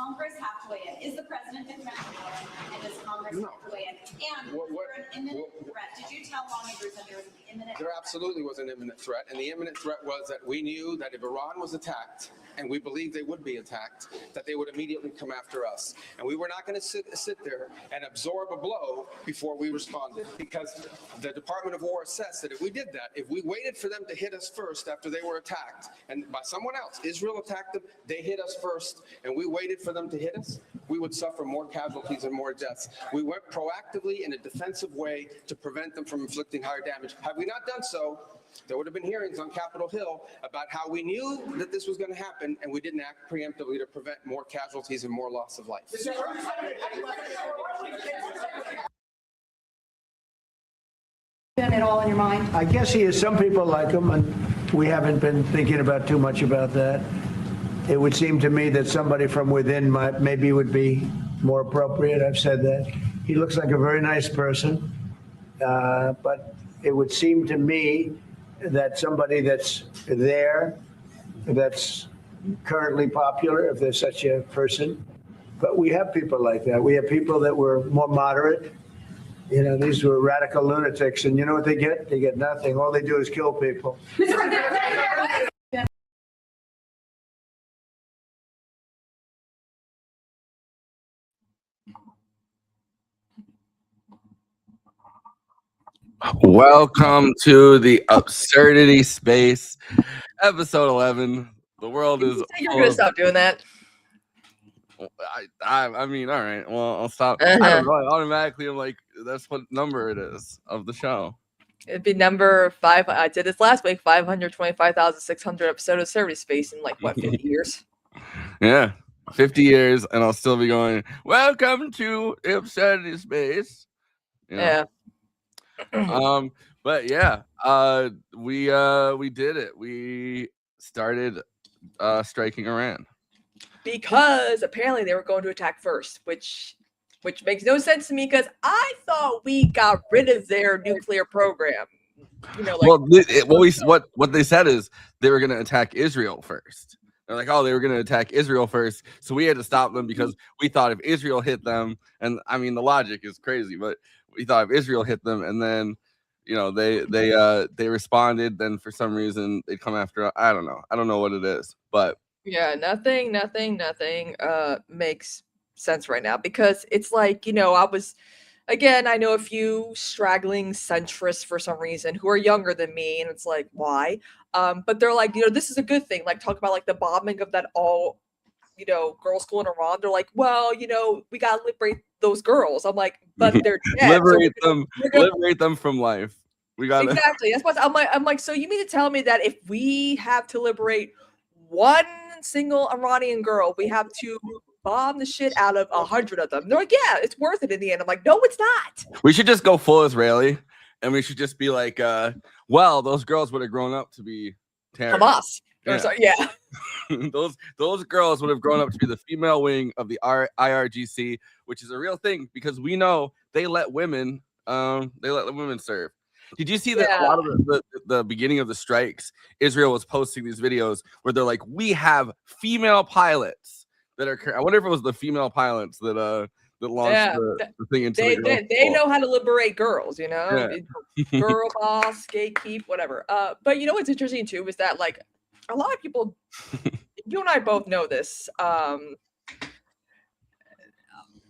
Congress have to weigh in? Is the president defending and does Congress have to weigh in? And was there an imminent threat? Did you tell lawmakers that there was an imminent threat? There absolutely was an imminent threat, and the imminent threat was that we knew that if Iran was attacked, and we believed they would be attacked, that they would immediately come after us. And we were not going to sit there and absorb a blow before we responded, because the Department of War assessed that if we did that, if we waited for them to hit us first after they were attacked, and by someone else, Israel attacked them, they hit us first, and we waited for them to hit us, we would suffer more casualties and more deaths. We went proactively in a defensive way to prevent them from inflicting higher damage. Had we not done so, there would have been hearings on Capitol Hill about how we knew that this was going to happen, and we didn't act preemptively to prevent more casualties and more loss of life. At all in your mind? I guess he is. Some people like him, and we haven't been thinking about too much about that. It would seem to me that somebody from within maybe would be more appropriate. I've said that. He looks like a very nice person, but it would seem to me that somebody that's there, that's currently popular, if there's such a person. But we have people like that. We have people that were more moderate. You know, these were radical lunatics, and you know what they get? They get nothing. All they do is kill people. Welcome to the Absurdity Space, episode 11. The world is. You're gonna stop doing that. I mean, all right. Well, I'll stop. I don't know. Automatically, I'm like, that's what number it is of the show. It'd be number 5. I did this last week. 525,600 episode of Absurdity Space in like what 50 years? Yeah, 50 years, and I'll still be going. Welcome to Absurdity Space. You know? Yeah. But yeah, we did it. We started striking Iran Because apparently they were going to attack first, which makes no sense to me because I thought we got rid of their nuclear program. You know, like, what they said is they were going to attack Israel first. They're like, oh, they were going to attack Israel first, so we had to stop them because we thought if Israel hit them, and I mean the logic is crazy, but we thought if Israel hit them, and then you know they responded, then for some reason they'd come after. I don't know what it is, but yeah, nothing makes sense right now because it's like, you know, I know a few straggling centrists for some reason who are younger than me, and it's like, why? But they're like, you know, this is a good thing. Like, talk about like the bombing of that all, you know, girls' school in Iran. They're like, well, you know, we gotta liberate those girls. I'm like, but they're dead. liberate them from life. We gotta exactly. That's what I'm like. So you mean to tell me that if we have to liberate one single Iranian girl, we have to bomb the shit out of 100 of them? They're like, yeah, it's worth it in the end. I'm like, no, it's not. We should just go full Israeli, and we should just be like, well, those girls would have grown up to be terrorists. Hamas. Yeah. those girls would have grown up to be the female wing of the IRGC, which is a real thing because we know they let women serve. Did you see that a lot of the beginning of the strikes, Israel was posting these videos where they're like, we have female pilots that are. I wonder if it was the female pilots that launched the thing into the they know how to liberate girls, you know, girl boss, gatekeep, whatever. But you know what's interesting too is that like a lot of people, you and I both know this.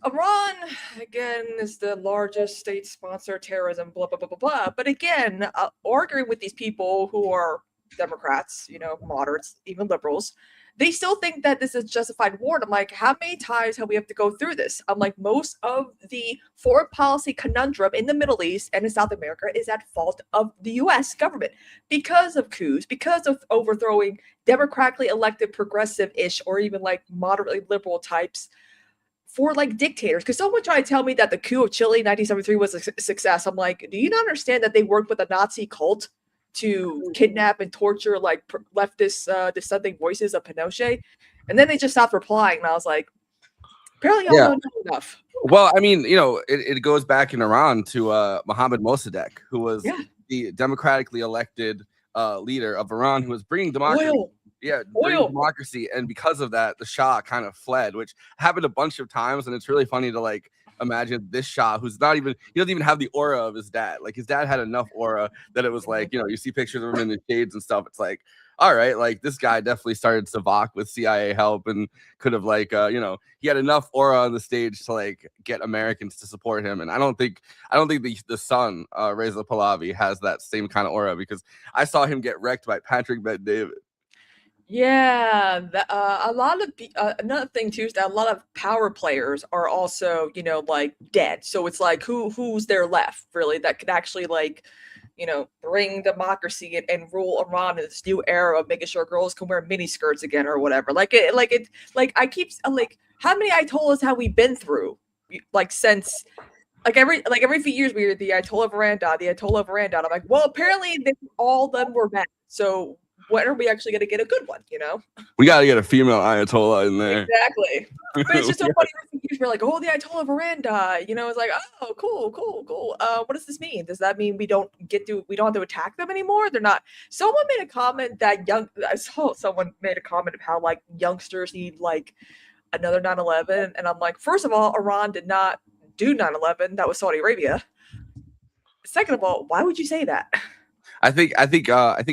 Iran, again, is the largest state sponsor of terrorism, blah, blah, blah, blah, blah. But again, arguing with these people who are Democrats, you know, moderates, even liberals, they still think that this is justified war. And I'm like, how many times have we have to go through this? I'm like, most of the foreign policy conundrum in the Middle East and in South America is at fault of the U.S. government because of coups, because of overthrowing democratically elected progressive-ish or even like moderately liberal types for like dictators. Because someone tried to tell me that the coup of Chile in 1973 was a success. I'm like, do you not understand that they worked with a Nazi cult to kidnap and torture like leftist dissenting voices of Pinochet? And then they just stopped replying. And I was like, apparently I don't know enough. Well, I mean, you know, it goes back in Iran to Mohammad Mossadegh, who was the democratically elected leader of Iran, who was bringing democracy. Yeah, during democracy, and because of that, the Shah kind of fled, which happened a bunch of times, and it's really funny to like imagine this Shah, he doesn't even have the aura of his dad. Like his dad had enough aura that it was like, you see pictures of him in the shades and stuff. It's like, all right, like this guy definitely started Savak with CIA help and could have like, he had enough aura on the stage to like get Americans to support him. And I don't think the son, Reza Pahlavi, has that same kind of aura, because I saw him get wrecked by Patrick Bet-David. Yeah, a lot of another thing too is that a lot of power players are also, like dead. So it's like who's there left really that could actually like, bring democracy and rule Iran in this new era of making sure girls can wear mini skirts again or whatever. I keep like, how many Ayatollahs have we been through? Like since. Like every few years we hear the Ayatollah veranda. I'm like, well, apparently all of them were bad. So when are we actually going to get a good one? We got to get a female Ayatollah in there. Exactly. But it's just so funny. We're like, oh, the Ayatollah veranda. It's like, oh, cool. What does this mean? Does that mean we don't have to attack them anymore? They're not. Someone made a comment I saw someone made a comment of how like youngsters need like another 9/11, and I'm like, first of all, Iran did not do 9/11. That was Saudi Arabia. Second of all, why would you say that? I think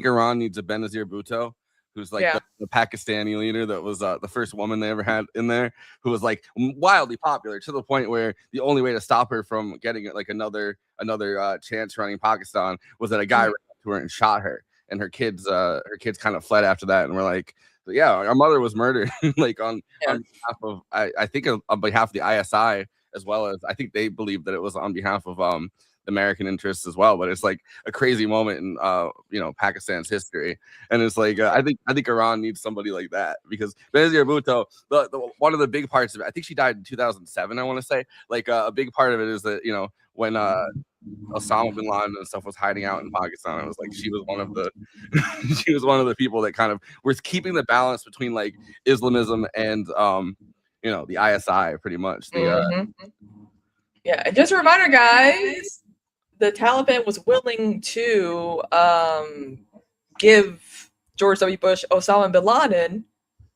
Iran needs a Benazir Bhutto, who's like the Pakistani leader that was the first woman they ever had in there, who was like wildly popular to the point where the only way to stop her from getting like another chance running Pakistan was that a guy ran up to her and shot her, and her kids kind of fled after that, and we're like, yeah, our mother was murdered like on behalf of I think on behalf of the ISI, as well as I think they believe that it was on behalf of American interests as well. But it's like a crazy moment in Pakistan's history, and it's like I think Iran needs somebody like that, because Benazir Bhutto, the one of the big parts of it, I think she died in 2007, I want to say, like a big part of it is that when Osama bin Laden and stuff was hiding out in Pakistan, it was like she was one of the people that kind of was keeping the balance between like Islamism and the ISI pretty much. Yeah, and just a reminder, guys, the Taliban was willing to give George W. Bush Osama bin Laden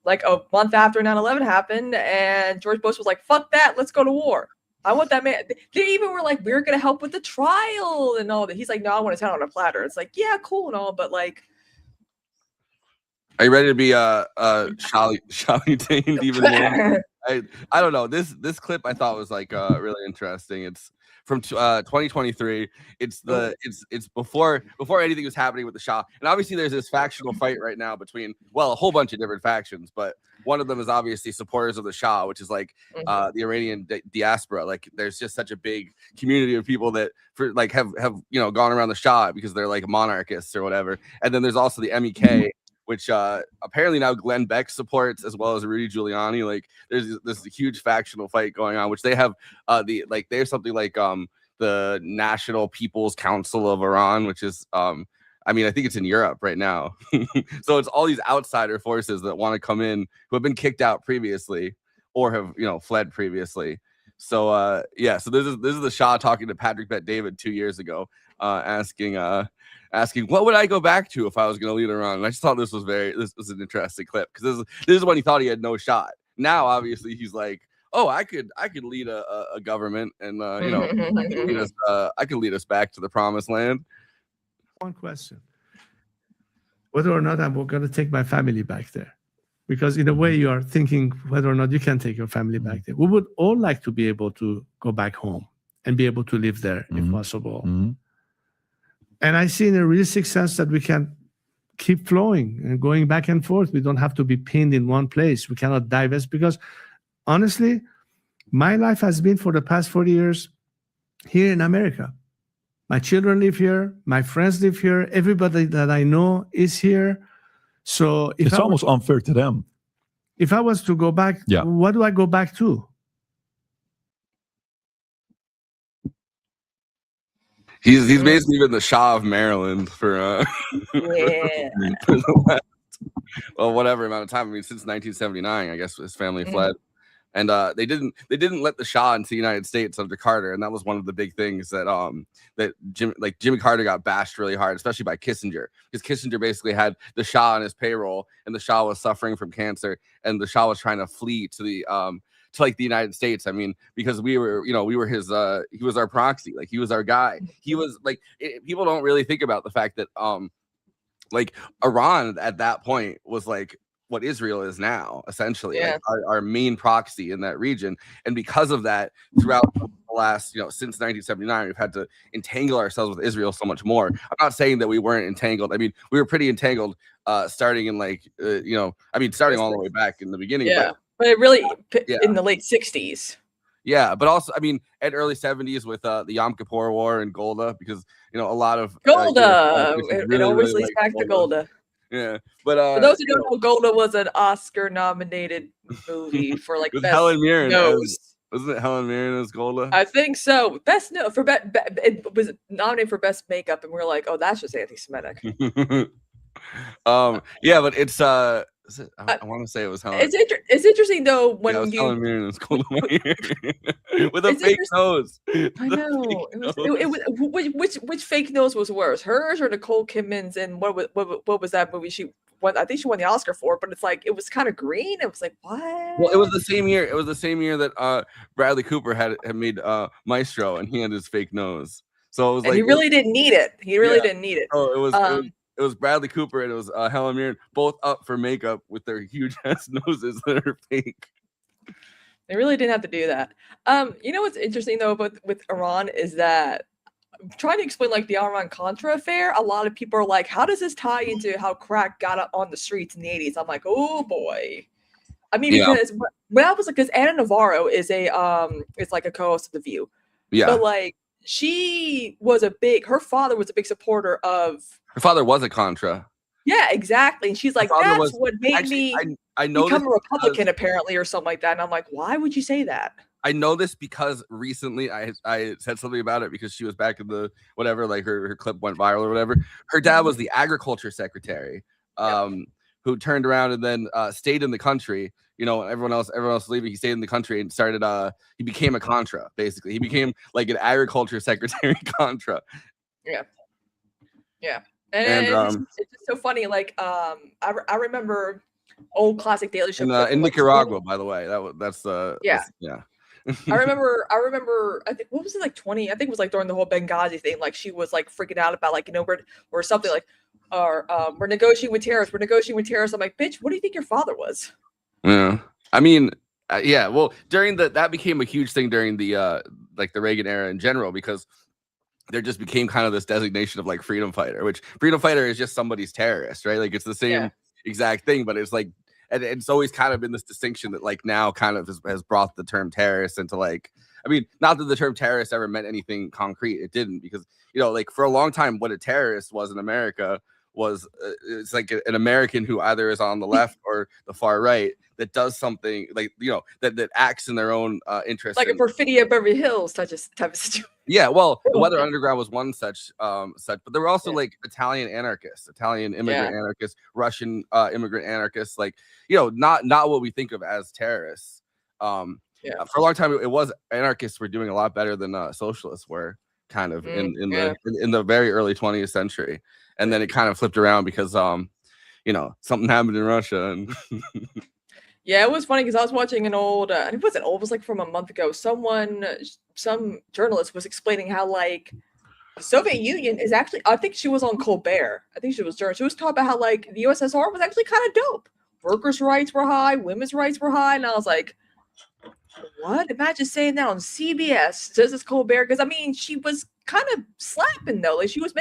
like a month after 9/11 happened, and George Bush was like, fuck that, let's go to war. I want that man. They even were like, we're going to help with the trial and all that. He's like, no, I want his head on a platter. It's like, yeah, cool and all, but like. Are you ready to be Shali-tained even more? I don't know. This clip I thought was like really interesting. It's from 2023. It's before anything was happening with the Shah, and obviously there's this factional fight right now between a whole bunch of different factions, but one of them is obviously supporters of the Shah, which is like the Iranian diaspora. Like there's just such a big community of people that have gone around the Shah because they're like monarchists or whatever. And then there's also the MEK, which apparently now Glenn Beck supports, as well as Rudy Giuliani. Like there's this huge factional fight going on, which they have there's something like the National People's Council of Iran, which is I think it's in Europe right now. So it's all these outsider forces that want to come in who have been kicked out previously or have fled previously. So so this is the Shah talking to Patrick Bet-David 2 years ago, asking what would I go back to if I was going to lead Iran. And I just thought this was an interesting clip, because this is when he thought he had no shot. Now obviously he's like, oh, I could lead a government, and I could lead us back to the promised land. One question: whether or not I'm going to take my family back there, because in a way you are thinking whether or not you can take your family back there. We would all like to be able to go back home and be able to live there if possible. And I see in a realistic sense that we can keep flowing and going back and forth. We don't have to be pinned in one place. We cannot divest, because honestly, my life has been for the past 40 years here in America. My children live here. My friends live here. Everybody that I know is here. So it's almost unfair to them. If I was to go back, what do I go back to? He's basically been the Shah of Maryland for whatever amount of time. Since 1979, I guess his family fled. And they didn't let the Shah into the United States under Carter, and that was one of the big things that Jimmy Carter got bashed really hard, especially by Kissinger, because Kissinger basically had the Shah on his payroll, and the Shah was suffering from cancer, and the Shah was trying to flee to the the United States. I mean, because we were his he was our proxy, like he was our guy. He was like people don't really think about the fact that like Iran at that point was like what Israel is now, essentially, like our main proxy in that region. And because of that, throughout the last, since 1979, we've had to entangle ourselves with Israel so much more. I'm not saying that we weren't entangled. I mean, we were pretty entangled starting in starting all the way back in the beginning. Yeah, but it really in the late 60s. Yeah, but also, I mean, at early 70s with the Yom Kippur War and Golda, because, a lot of... Golda! It always leads back to Golda. Yeah, but for those who don't know, Golda was an Oscar-nominated movie for like best Helen Mirren nose. Wasn't it Helen Mirren as Golda? I think so. Best no for it was nominated for best makeup, and we're like, oh, that's just anti-Semitic. Yeah, but it's I want to say it was Helen. It's interesting though when Helen Mirren as Golda with a fake nose. I know. It was which fake nose was worse, hers or Nicole Kidman's? And what was that movie she won? I think she won the Oscar for, but it's like it was kind of green. It was like what? Well, it was the same year. It was the same year that Bradley Cooper had made Maestro, and he had his fake nose. So it was like he really didn't need it. He really didn't need it. Oh, it was Bradley Cooper and it was Helen Mirren, both up for makeup with their huge ass noses that are fake. They really didn't have to do that. You know what's interesting though with Iran is that I'm trying to explain like the Iran-Contra affair. A lot of people are like, how does this tie into how crack got up on the streets in the 80s? I'm like, oh boy. I mean, because when I was like, because Anna Navarro is it's like a co-host of The View. Yeah. But like her father was a big supporter of. Her father was a Contra. Yeah, exactly. And she's like, that's what made me I know become a Republican, apparently, or something like that. And I'm like, why would you say that? I know this because recently I said something about it because she was back in the whatever, like her clip went viral or whatever. Her dad was the agriculture secretary, who turned around and then stayed in the country. Everyone else leaving. He stayed in the country and started. He became a Contra. Basically, he became like an agriculture secretary Contra. Yeah. And it's just so funny. Like, I remember old classic Daily Show in Nicaragua, by the way. That's I remember. I think what was it like 20? I think it was like during the whole Benghazi thing. Like she was like freaking out about like or something like, we're negotiating with terrorists. We're negotiating with terrorists. I'm like, bitch, what do you think your father was? Yeah, I mean, well, during that became a huge thing during the like the Reagan era in general, because there just became kind of this designation of like freedom fighter, which freedom fighter is just somebody's terrorist, right? Like it's the same exact thing, but it's like, and it's always kind of been this distinction that like now kind of has brought the term terrorist into like, I mean, not that the term terrorist ever meant anything concrete. It didn't, because, like for a long time, what a terrorist was in America was it's like an American who either is on the left or the far right that does something like, that acts in their own interest. Like a Perfidia Beverly Hills type of situation. Yeah, well, the Weather Underground was one such, but there were also like Italian anarchists, Italian immigrant anarchists, Russian immigrant anarchists, like, not what we think of as terrorists. For a long time, it was anarchists were doing a lot better than socialists were, kind of in the very early 20th century, and then it kind of flipped around because something happened in Russia and. Yeah, it was funny because I was watching an old, it wasn't old, it was like from a month ago. Some journalist was explaining how like the Soviet Union is actually, I think she was on Colbert. I think she was German. She was talking about how like the USSR was actually kind of dope. Workers' rights were high, women's rights were high. And I was like, what? Imagine saying that on CBS. This is Colbert. Because I mean, she was kind of slapping though. Like she was,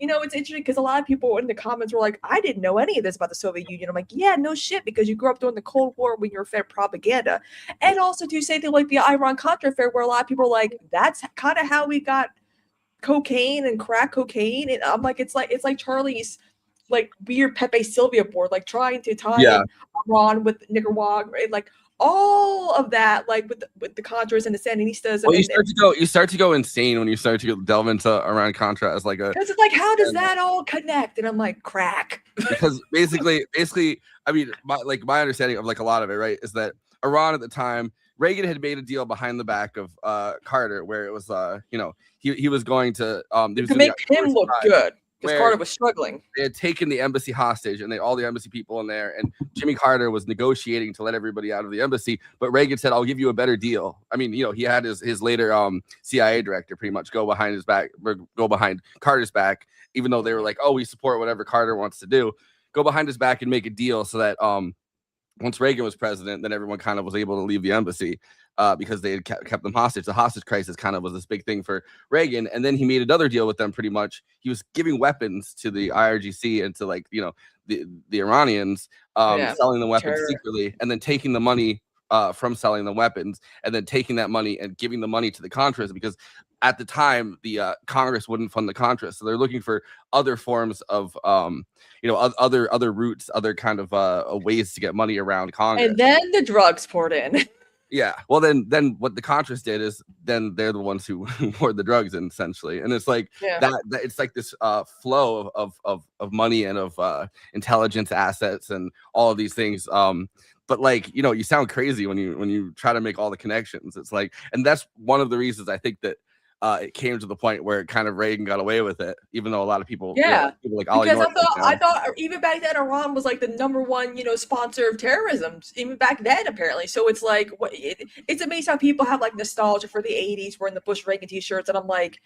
it's interesting because a lot of people in the comments were like, I didn't know any of this about the Soviet Union. I'm like, yeah, no shit, because you grew up during the Cold War when you were fed propaganda. And also to say that like the Iran-Contra affair, where a lot of people are like, that's kind of how we got cocaine and crack cocaine. And I'm like, it's like Charlie's like weird Pepe Sylvia board, like trying to tie Iran with Nicaragua, right? Like all of that, like with the Contras and the Sandinistas. Well, you start to go insane when you start to delve into Iran-Contra as like a. Because it's like, how does that all connect? And I'm like, crack. Because basically, I mean, my understanding of like a lot of it, right, is that Iran at the time, Reagan had made a deal behind the back of Carter, where it was, he was going to to make him look good, because Carter was struggling. They had taken the embassy hostage, and all the embassy people in there, and Jimmy Carter was negotiating to let everybody out of the embassy, but Reagan said, "I'll give you a better deal." I mean, he had his later CIA director pretty much go behind his back, or go behind Carter's back, even though they were like, "Oh, we support whatever Carter wants to do." Go behind his back and make a deal so that once Reagan was president, then everyone kind of was able to leave the embassy because they had kept them hostage. The hostage crisis kind of was this big thing for Reagan. And then he made another deal with them pretty much. He was giving weapons to the IRGC and to the Iranians, selling them weapons secretly, and then taking the money from selling the weapons, and then taking that money and giving the money to the Contras, because at the time the Congress wouldn't fund the Contras. So they're looking for other forms of other routes, other kind of ways to get money around Congress. And then the drugs poured in. Yeah. Well, then what the Contras did is then they're the ones who poured the drugs in, essentially. And it's like that it's like this flow of money and of intelligence assets and all of these things. But you sound crazy when you try to make all the connections. It's like, and that's one of the reasons I think that it came to the point where kind of Reagan got away with it, even though a lot of people, because I thought even back then Iran was like the number one, sponsor of terrorism, even back then apparently. So it's like, it's amazing how people have like nostalgia for the 80s, wearing the Bush Reagan t-shirts, and I'm like,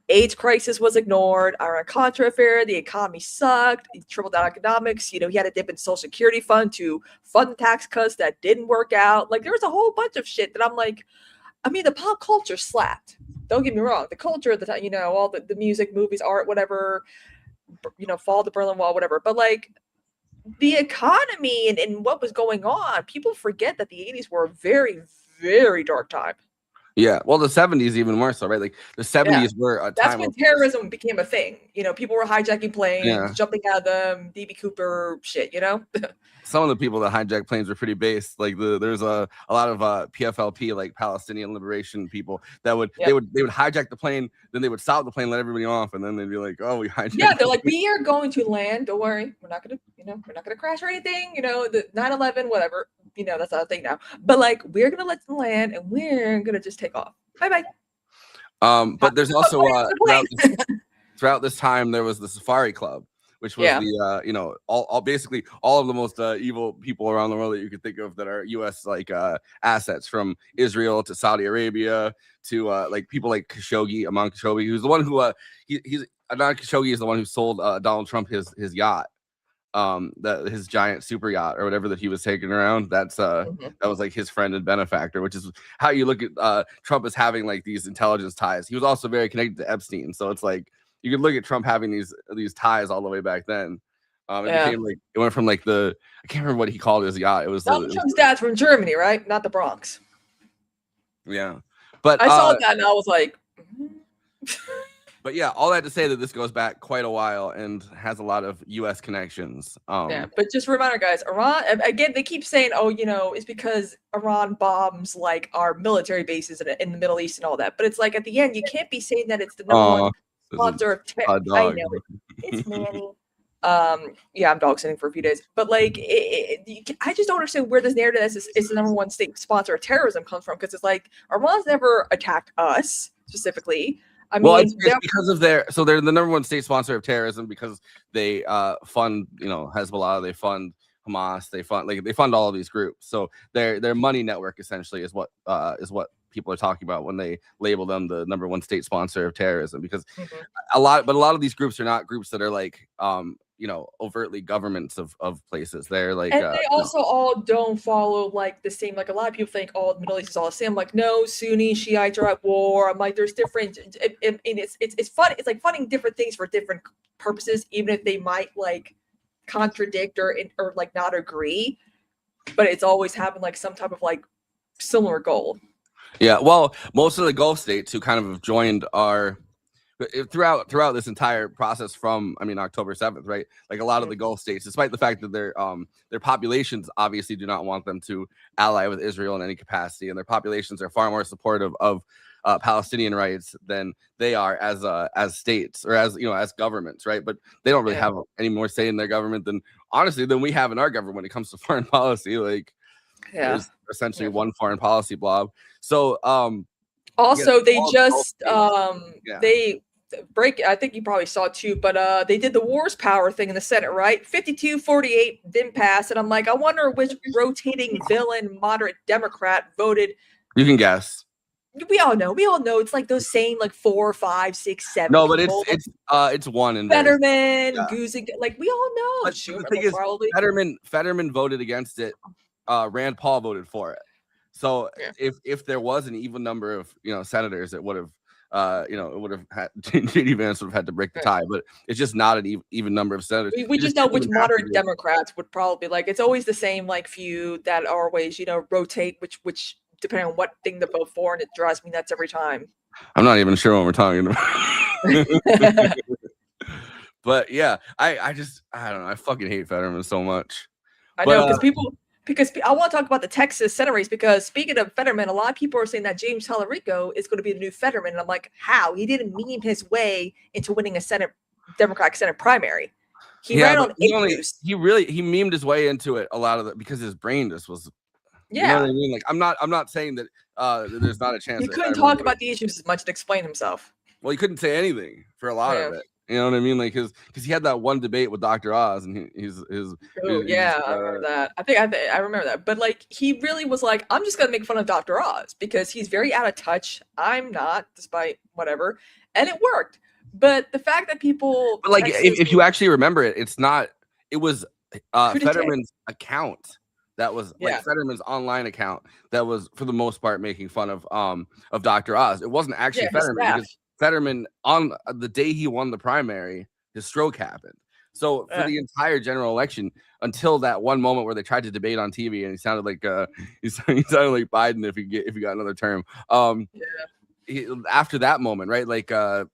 AIDS crisis was ignored, Iran-Contra affair, the economy sucked, trickle down economics, he had to dip in Social Security fund to fund the tax cuts that didn't work out. Like there was a whole bunch of shit that I'm like, I mean, the pop culture slapped. Don't get me wrong. The culture at the time, all the music, movies, art, whatever, fall of the Berlin Wall, whatever. But like the economy and what was going on, people forget that the 80s were a very, very dark time. Yeah, well, the 70s even more so, right? Like the 70s were a time. That's when terrorism became a thing. People were hijacking planes, jumping out of them, DB Cooper shit. Some of the people that hijacked planes were pretty based. Like there's a lot of PFLP, like Palestinian liberation people that would they would hijack the plane, then they would stop the plane, let everybody off, and then they'd be like, "Oh, we hijacked." Yeah, they're like, "We are going to land. Don't worry, we're not gonna crash or anything. The 9/11, whatever. That's not a thing now. But like, we're gonna let them land, and we're gonna just take off. Bye bye." But there's also throughout this time there was the Safari Club, which was the basically all of the most evil people around the world that you could think of that are U.S. assets, from Israel to Saudi Arabia to people like Khashoggi, Aman Khashoggi, who's the one who Adnan Khashoggi is the one who sold Donald Trump his yacht, his giant super yacht or whatever that he was taking around. That's that was like his friend and benefactor, which is how you look at Trump as having like these intelligence ties. He was also very connected to Epstein, so it's like you could look at Trump having these ties all the way back then. It went from like I can't remember what he called his yacht. It was Trump's dad's from Germany, right? Not the Bronx. Yeah, but I saw that and I was like. But yeah, all that to say that this goes back quite a while and has a lot of U.S. connections. But just a reminder, guys, Iran, again, they keep saying, it's because Iran bombs like our military bases in the Middle East and all that. But it's like at the end, you can't be saying that it's the number one sponsor of terror. I know it's Manny. I'm dog sitting for a few days, but like, I just don't understand where this narrative is the number one state sponsor of terrorism comes from, because it's like Iran's never attacked us specifically. I mean, it's because of they're the number one state sponsor of terrorism because they fund Hezbollah, they fund Hamas, they fund all of these groups. So their money network essentially is what people are talking about when they label them the number one state sponsor of terrorism, because a lot of these groups are not groups that are like overtly governments of places. They're like, and they also all don't follow like the same, like a lot of people think the Middle East is all the same. Like, no, Sunni Shiites are at war. I'm like, there's different, and it's fun. It's like funding different things for different purposes, even if they might like contradict or like not agree, but it's always having like some type of like similar goal. Yeah, well, most of the Gulf states who kind of have joined are throughout this entire process from October 7th, right? Like a lot of the Gulf states, despite the fact that their populations obviously do not want them to ally with Israel in any capacity, and their populations are far more supportive of Palestinian rights than they are as states or as governments, right? But they don't really have any more say in their government than we have in our government when it comes to foreign policy. Like, essentially one foreign policy blob. So also, yeah, they all just states. they break. I think you probably saw it too, but they did the wars power thing in the Senate, right? 52-48 didn't pass, and I'm like, I wonder which rotating villain moderate Democrat voted. You can guess. We all know. It's like those same like 4, 5, 6, 7. No, but people. it's one in there. Fetterman, Yeah. Guzik, like we all know. But the thing is, Fetterman voted against it. Rand Paul voted for it. So if there was an even number of senators, it would have it would have had JD Vance would have had to break the tie. But it's just not an even number of senators. We just know which moderate Democrats would probably like. It's always the same like few that always rotate which depending on what thing to vote for, and it drives me nuts every time. I'm not even sure what we're talking about. But yeah, I don't know. I fucking hate Fetterman so much. I know because I want to talk about the Texas Senate race, because speaking of Fetterman, a lot of people are saying that James Tallarico is going to be the new Fetterman, and I'm like, how? He didn't meme his way into winning a Democratic Senate primary. He ran on he memed his way into it a lot of because his brain just was. You know what I mean? Like I'm not saying that there's not a chance. He couldn't talk about the issues as much to explain himself. Well, he couldn't say anything for a lot of it. You know what I mean? Like because he had that one debate with Dr. Oz, and I remember that. I remember that. But like he really was like, I'm just gonna make fun of Dr. Oz because he's very out of touch. I'm not, despite whatever, and it worked. But the fact that people, but like if you actually remember it, it's not. It was Fetterman's account. That was like Fetterman's online account that was for the most part making fun of Dr. Oz. It wasn't actually Fetterman because Fetterman on the day he won the primary, his stroke happened. So for the entire general election, until that one moment where they tried to debate on TV and he sounded like he sounded like Biden if he got another term. After that moment, right? Like that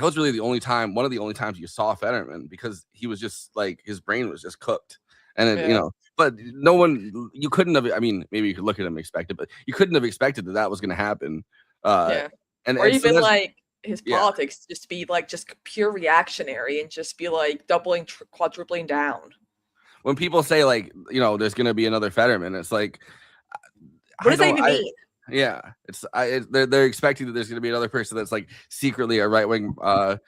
was really one of the only times you saw Fetterman because he was just like his brain was just cooked. And but no one, you couldn't have. I mean, maybe you could look at him and expect it, but you couldn't have expected that was going to happen. Or even like his politics just be like just pure reactionary and just be like doubling, quadrupling down. When people say like there's going to be another Fetterman, it's like, what does that even mean? Yeah, they're expecting that there's going to be another person that's like secretly a right wing, but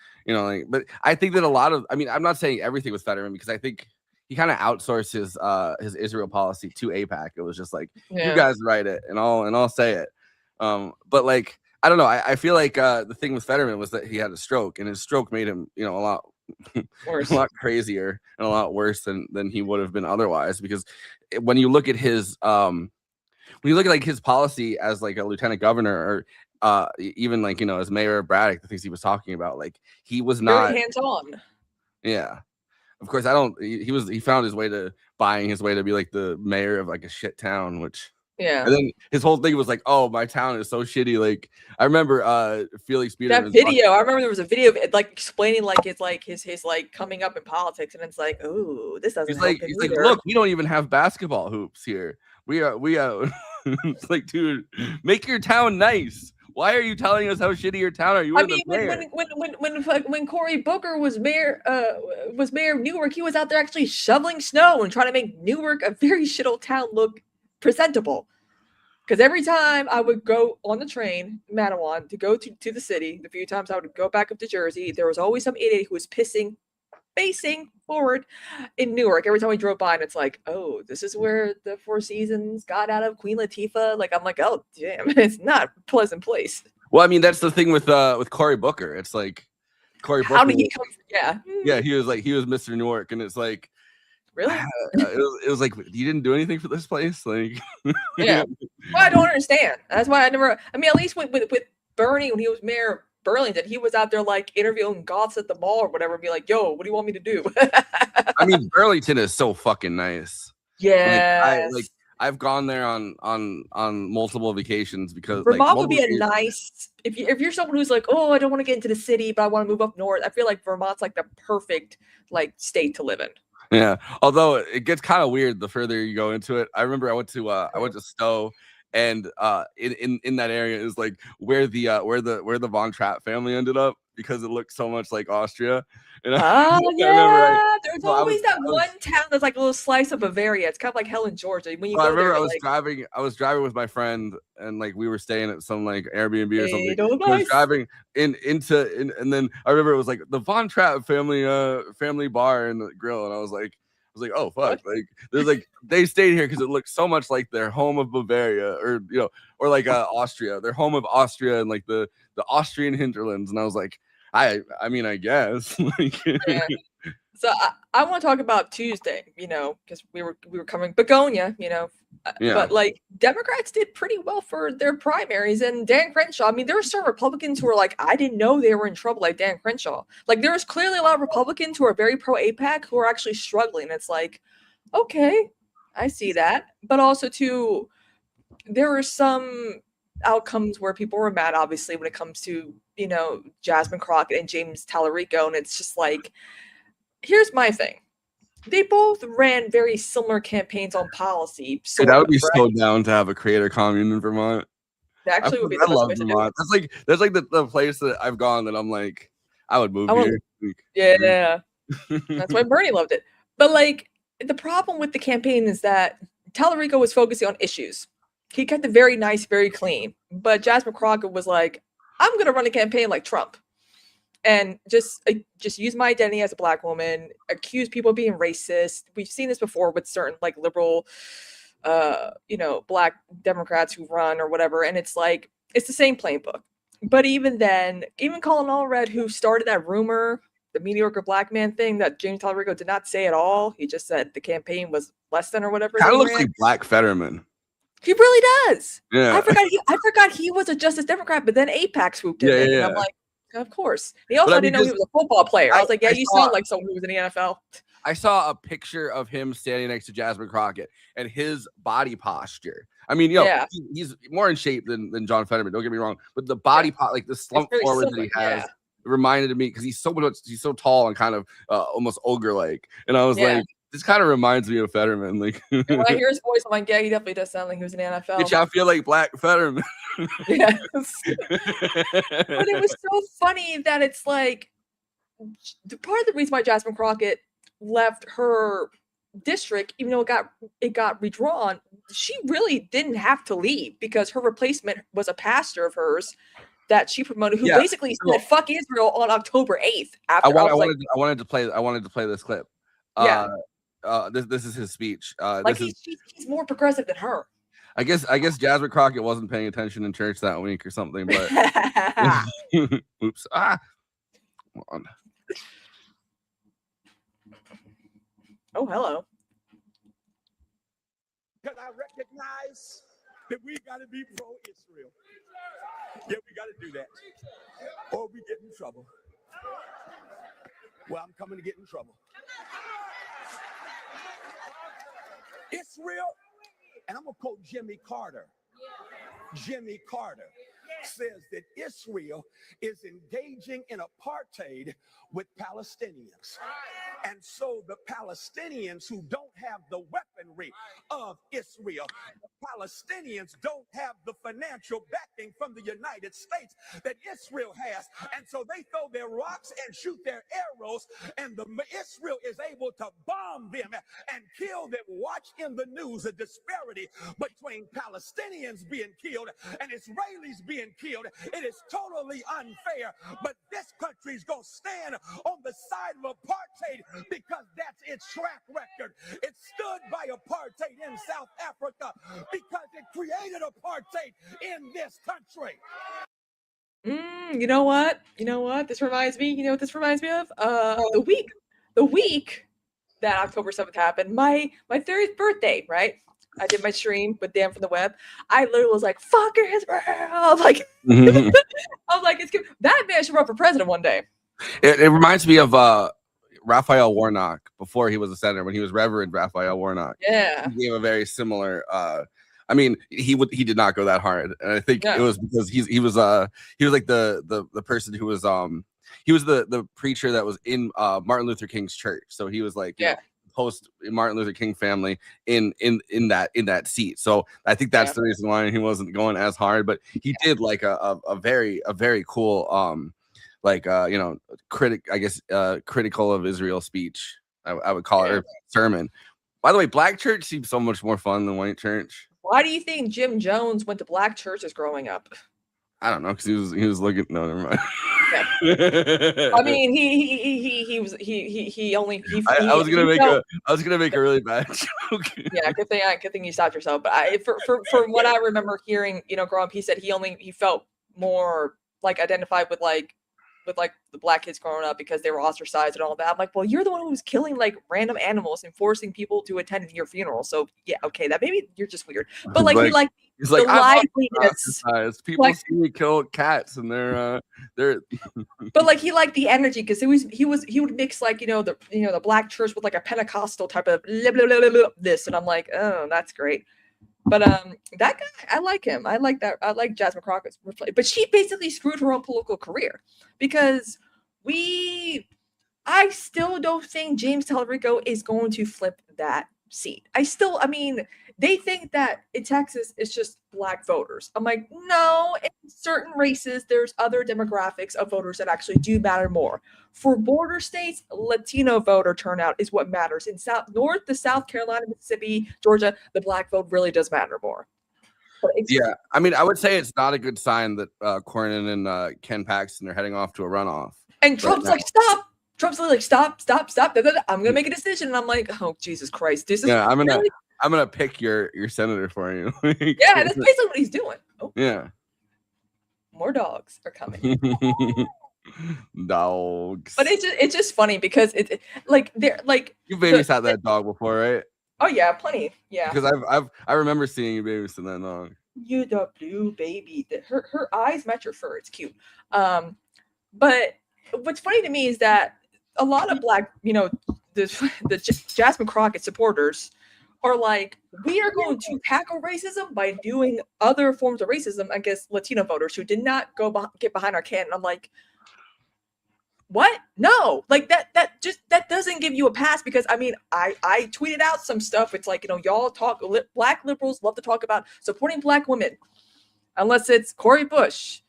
I think that a lot of, I'm not saying everything with Fetterman because I think he kind of outsourced his Israel policy to AIPAC. It was just like, you guys write it and I'll say it. But like, I don't know. I feel like the thing with Fetterman was that he had a stroke, and his stroke made him, a lot worse, a lot crazier and a lot worse than he would have been otherwise. Because when you look at his like his policy as like a lieutenant governor or even like as mayor of Braddock, the things he was talking about, like he was not very hands-on. Yeah. Of course, he found his way to buying his way to be like the mayor of like a shit town, which and then his whole thing was like, oh, my town is so shitty. Like I remember Felix Biederman's that video. I remember there was a video of it like explaining like it's like his like coming up in politics, and it's like, oh, this doesn't. He's like, look, we don't even have basketball hoops here. We are. It's like, dude, make your town nice. Why are you telling us how shitty your town are? You when Cory Booker was mayor of Newark, he was out there actually shoveling snow and trying to make Newark, a very shithole town, look presentable. Because every time I would go on the train, Manawan, to go to the city, the few times I would go back up to Jersey, there was always some idiot who was facing forward in Newark every time we drove by, and it's like, oh, this is where the Four Seasons got out of Queen Latifah. Like I'm like, oh damn, it's not a pleasant place. Well, that's the thing with Cory Booker. It's like Cory Booker. How did he come? Yeah, he was Mr. Newark, and it's like, really, it was like, you didn't do anything for this place, like. Well, I don't understand. That's why I never. At least with Bernie when he was mayor. Burlington, he was out there like interviewing goths at the mall or whatever, and be like, yo, what do you want me to do? Burlington is so fucking nice. Yeah. I've gone there on multiple vacations because Vermont would be a nice if you're someone who's like, oh, I don't want to get into the city, but I want to move up north. I feel like Vermont's like the perfect like state to live in. Yeah. Although it gets kind of weird the further you go into it. I remember I went to Stowe, and in that area is like where the Von Trapp family ended up, because it looked so much like Austria. And Oh I yeah, remember, there's well, always that one town that's like a little slice of Bavaria. It's kind of like Helen, Georgia. When you well, I go remember there, I was driving with my friend, and like we were staying at some like Airbnb or something. oh, I was nice. driving and then I remember it was like the Von Trapp family bar and the grill, and I was like, oh fuck, like there's like they stayed here because it looked so much like their home of Bavaria, or or like Austria, their home of Austria, and like the Austrian hinterlands. And I was like, I mean, I guess. Like, yeah. So I want to talk about Tuesday, because we were covering Begonia, Yeah. But like Democrats did pretty well for their primaries, and Dan Crenshaw. I mean, there were some Republicans who were like, I didn't know they were in trouble, like Dan Crenshaw. Like there was clearly a lot of Republicans who are very pro AIPAC who are actually struggling. It's like, okay, I see that, but also too, there were some outcomes where people were mad, obviously, when it comes to Jasmine Crockett and James Tallarico, and it's just like, here's my thing. They both ran very similar campaigns on policy. Dude, I would be so down to have a creator commune in Vermont. That actually would be the I love best way to Vermont. That's like the place that I've gone that I'm like, I would move here. Yeah. That's why Bernie loved it. But like the problem with the campaign is that Tallarico was focusing on issues. He kept it very nice, very clean. But Jasmine Crockett was like, I'm gonna run a campaign like Trump. And just use my identity as a Black woman, accuse people of being racist. We've seen this before with certain like liberal, Black Democrats who run or whatever. And it's like, it's the same playbook. But even then, even Colin Allred, who started that rumor, the mediocre Black man thing that James Tallarico did not say at all. He just said the campaign was less than or whatever. Kind of looks like Black Fetterman. He really does. Yeah. I forgot he was a Justice Democrat, but then AIPAC swooped in. And I'm like, of course. He also didn't know he was a football player. I was like, yeah, you sound like someone who was in the NFL. I saw a picture of him standing next to Jasmine Crockett and his body posture. I mean, he's more in shape than John Fetterman. Don't get me wrong, but the body like the slump forward that he has, it reminded me, because he's so tall and kind of almost ogre-like. And I was like, this kind of reminds me of Fetterman. Like when I hear his voice, I'm like, yeah, he definitely does sound like he was in the NFL. Did y'all feel like Black Fetterman? Yes. But it was so funny that it's like part of the reason why Jasmine Crockett left her district, even though it got redrawn, she really didn't have to leave, because her replacement was a pastor of hers that she promoted, who basically said "fuck Israel" on October 8th. I wanted to play this clip. This is his speech. He's more progressive than her. I guess Jasmine Crockett wasn't paying attention in church that week or something, but oops. Come on. Oh, hello. Because I recognize that we got to be pro-Israel. Yeah, we got to do that, or we get in trouble. Well, I'm coming to get in trouble. Israel, and I'm going to quote Jimmy Carter. Jimmy Carter says that Israel is engaging in apartheid with Palestinians. And so the Palestinians who don't have the weaponry of Israel, the Palestinians don't have the financial backing from the United States that Israel has. And so they throw their rocks and shoot their arrows, and Israel is able to bomb them and kill them. Watch in the news a disparity between Palestinians being killed and Israelis being killed. It is totally unfair, but this country's going to stand on the side of apartheid because that's its track record. It stood by apartheid in South Africa because it created apartheid in this country. You know what? This reminds me. You know what this reminds me of? The week that October 7th happened, my 30th birthday, right? I did my stream with Dan from the web. I literally was like, "Fuck Israel!" I'm like, I was like, "It's good." That man should run for president one day. It reminds me of Raphael Warnock before he was a senator, when he was Reverend Raphael Warnock. Yeah, he gave a very similar. I mean, he did not go that hard, and I think it was because he was like the person who was he was the preacher that was in Martin Luther King's church, so he was like post Martin Luther King family in that seat. So I think that's the reason why he wasn't going as hard. But he did like a very cool critical of Israel speech. I would call it, or sermon. By the way, black church seems so much more fun than white church. Why do you think Jim Jones went to black churches growing up? I don't know, because he was looking. No, never mind. I mean, he I was gonna make a really bad joke. Yeah, good thing you stopped yourself. But from what I remember hearing, growing up, he said he felt more like identified with the black kids growing up because they were ostracized and all that. I'm like, well, you're the one who was killing like random animals and forcing people to attend your funeral. So yeah, okay, that maybe you're just weird. But like he's like, liveliness. People see me kill cats and they're But like he liked the energy because he would mix like the black church with like a Pentecostal type of blah, blah, blah, blah, blah, this, and I'm like, oh, that's great. But that guy, I like him. I like that. I like Jasmine Crockett's play. But she basically screwed her own political career because I still don't think James Tallarico is going to flip that seat. I mean, they think that in Texas it's just black voters. I'm like, no, in certain races, there's other demographics of voters that actually do matter more. For border states, Latino voter turnout is what matters. In North to South Carolina, Mississippi, Georgia, the black vote really does matter more. Yeah, I mean, I would say it's not a good sign that Cornyn and Ken Paxton are heading off to a runoff. And Trump's like, stop. Trump's like, stop. I'm gonna make a decision. And I'm like, oh, Jesus Christ. This is I'm gonna pick your senator for you. Yeah, that's basically what he's doing. Oh. Yeah. More dogs are coming. Dogs. But it's just funny because they're like you babysat that dog before, right? Oh yeah, plenty. Yeah. Because I remember seeing you babysit that dog. You the blue baby. Her eyes match her fur. It's cute. But what's funny to me is that a lot of black, the Jasmine Crockett supporters are like, we are going to tackle racism by doing other forms of racism against Latino voters who did not get behind our can. And I'm like, what? No, like that doesn't give you a pass because I mean, I tweeted out some stuff. It's like, y'all black liberals love to talk about supporting black women, unless it's Cori Bush,